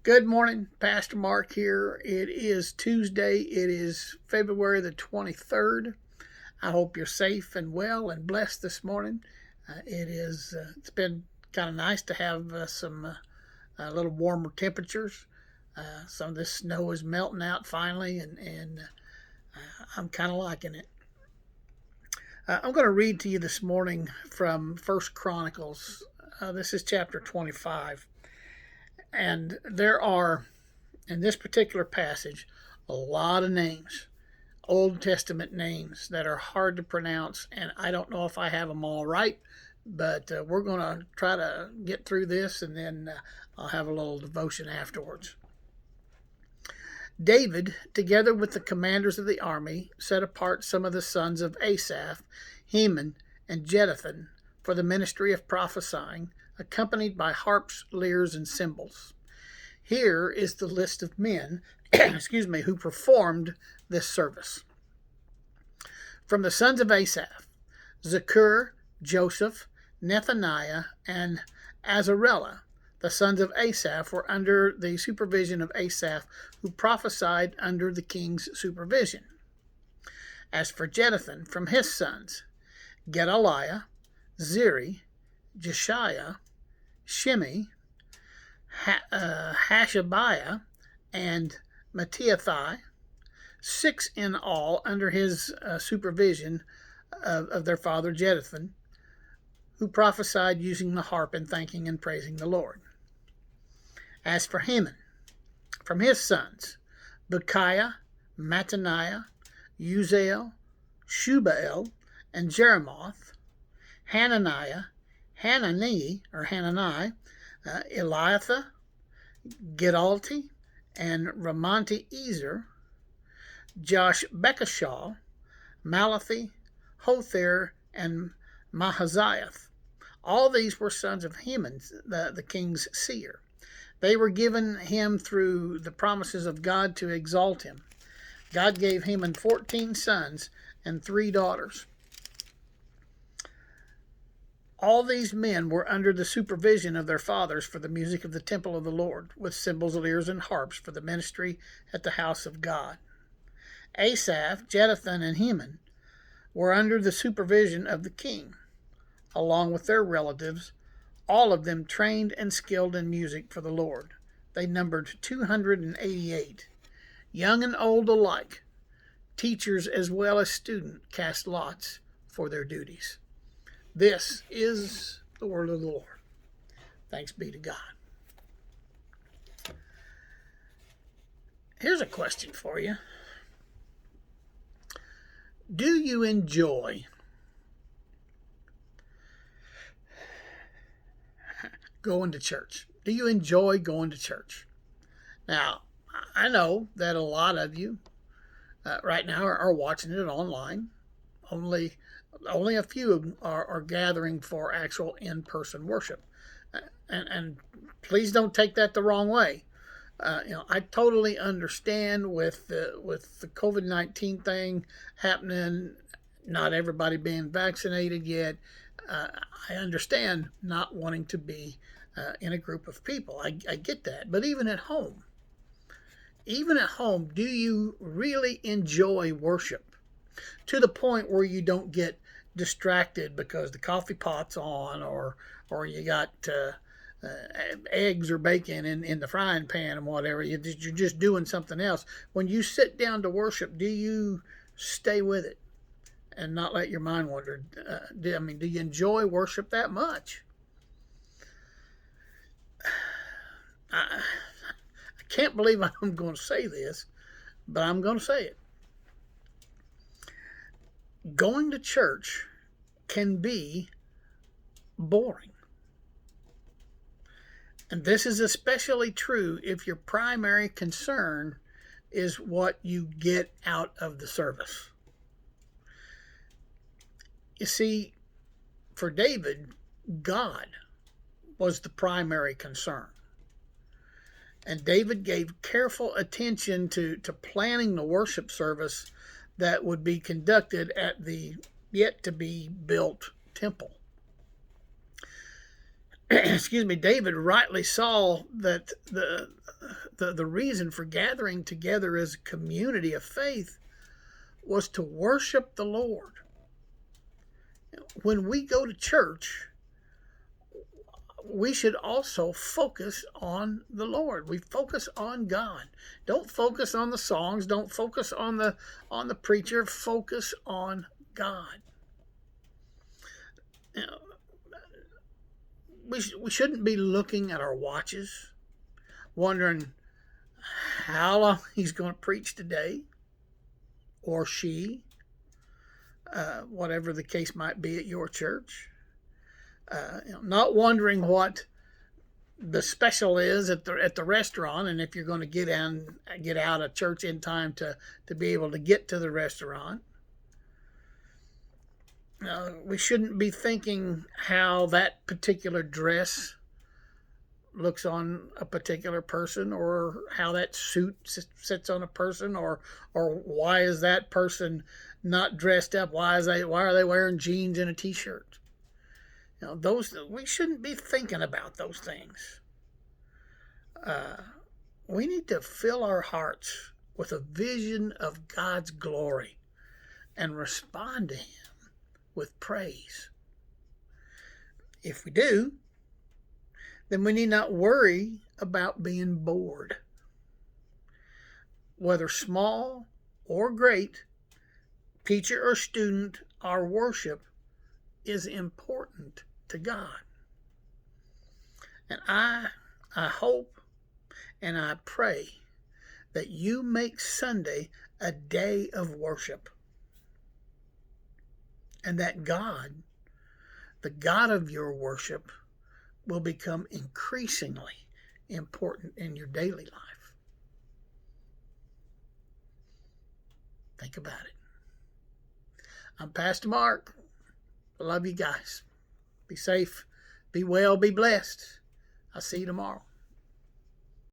Good morning, Pastor Mark here. It is Tuesday. It is February the 23rd. I hope you're safe and well and blessed this morning. It's been kind of nice to have some a little warmer temperatures. Some of this snow is melting out finally, and I'm kind of liking it. I'm going to read to you this morning from First Chronicles. This is chapter 25. And there are, in this particular passage, a lot of names, Old Testament names that are hard to pronounce, and I don't know if I have them all right, but we're going to try to get through this, and then I'll have a little devotion afterwards. David, together with the commanders of the army, set apart some of the sons of Asaph, Heman, and Jeduthun for the ministry of prophesying, accompanied by harps, lyres, and cymbals. Here is the list of men who performed this service. From the sons of Asaph, Zakur, Joseph, Nethaniah, and Azarellah. The sons of Asaph were under the supervision of Asaph, who prophesied under the king's supervision. As for Jeduthun, from his sons, Gedaliah, Zeri, Jeshiah, Shimei, Hashabiah, and Mattiathai, 6 in all under his supervision of their father Jeduthun, who prophesied using the harp and thanking and praising the Lord. As for Heman, from his sons, Bechiah, Mattaniah, Uziel, Shubael, and Jeremoth, Hanani, Eliathah, Gidalti, and Ramonti Ezer, Josh Bekashaw, Malathi, Hothir, and Mahaziah. All these were sons of Heman, the king's seer. They were given him through the promises of God to exalt him. God gave Heman 14 sons and 3 daughters. All these men were under the supervision of their fathers for the music of the temple of the Lord, with cymbals, lyres, and harps for the ministry at the house of God. Asaph, Jeduthun, and Heman were under the supervision of the king, along with their relatives, all of them trained and skilled in music for the Lord. They numbered 288. Young and old alike, teachers as well as students cast lots for their duties. This is the word of the Lord. Thanks be to God. Here's a question for you. Do you enjoy going to church? Do you enjoy going to church? Now, I know that a lot of you right now are watching it online. Only a few are gathering for actual in-person worship. And please don't take that the wrong way. I totally understand with the COVID-19 thing happening, not everybody being vaccinated yet. I understand not wanting to be in a group of people. I get that. But even at home, do you really enjoy worship to the point where you don't get distracted because the coffee pot's on, or you got eggs or bacon in the frying pan and whatever? You're just doing something else. When you sit down to worship, do you stay with it and not let your mind wander? Do you enjoy worship that much? I can't believe I'm going to say this, but I'm going to say it. Going to church can be boring. And this is especially true if your primary concern is what you get out of the service. You see, for David, God was the primary concern. And David gave careful attention to planning the worship service that would be conducted at the yet-to-be-built temple. excuse me, David rightly saw that the reason for gathering together as a community of faith was to worship the Lord. When we go to church, we should also focus on the Lord. We focus on God. Don't focus on the songs. Don't focus on the preacher. Focus on God. You know, we shouldn't be looking at our watches, wondering how long he's going to preach today, or she, whatever the case might be at your church. Not wondering what the special is at the restaurant, and if you're going to get out of church in time to be able to get to the restaurant. We shouldn't be thinking how that particular dress looks on a particular person, or how that suit sits on a person, or why is that person not dressed up? Why are they wearing jeans and a t-shirt? We shouldn't be thinking about those things. We need to fill our hearts with a vision of God's glory and respond to Him with praise. If we do, then we need not worry about being bored. Whether small or great, teacher or student, our worship is important to God. And I hope and I pray that you make Sunday a day of worship, and that God, the God of your worship, will become increasingly important in your daily life. Think about it. I'm Pastor Mark. I love you guys. Be safe, be well, be blessed. I'll see you tomorrow.